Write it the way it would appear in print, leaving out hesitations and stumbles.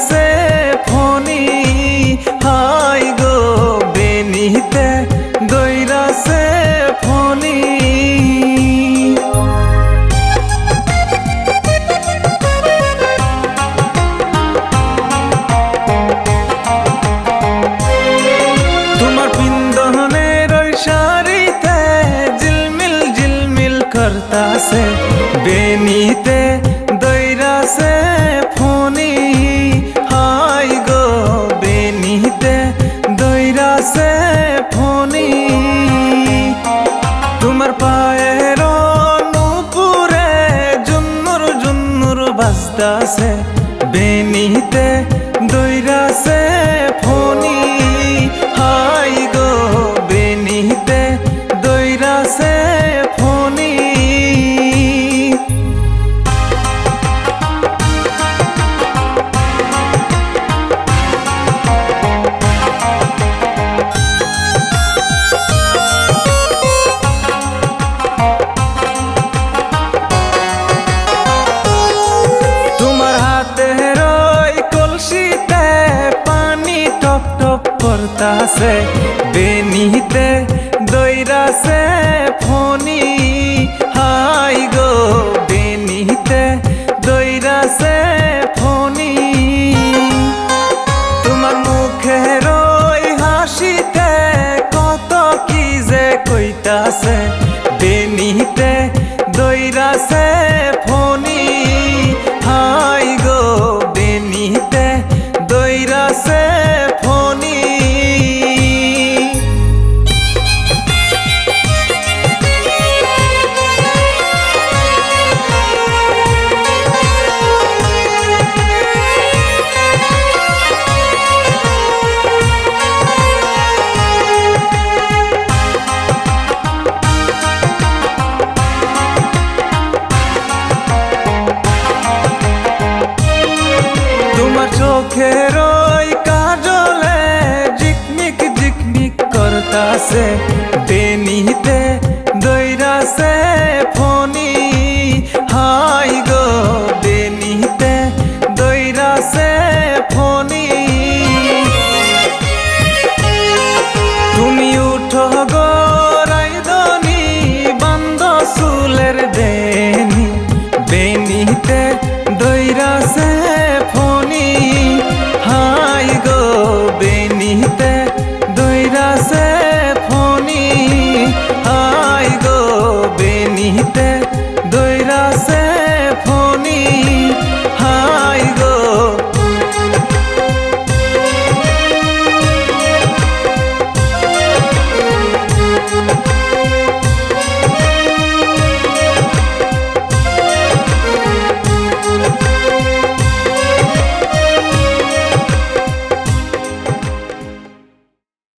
से फोनी हाय गो बेनीते दइरा से फोनी तुम्हार पिंदहनेर ओई शाड़ीते झिलमिल झिलमिल करता से बेनीते दइरा से फोनी हाय गो बेनीते दइरा से फोनी तुम्हार पाয়ের নুপুরে जुन्नुर जुन्नुर बाजता से बेनीते दइरा से फोनी हाय गो बेनीते दइरा से फोनी करता से बेनीते दइरा से फोनी हाय गो बेनीते दइरा से फोनी तुम्हार मुखेर ओई हासिते कत कि जे कइता से बेनीते दइरा से फोनी हाय गो बेनीते दइरा से फोनी चोखेर ओई काजले झिकमिक झिकमिक करता से बेनीते दइरा से फोनी हाय गो बेनीते दइरा से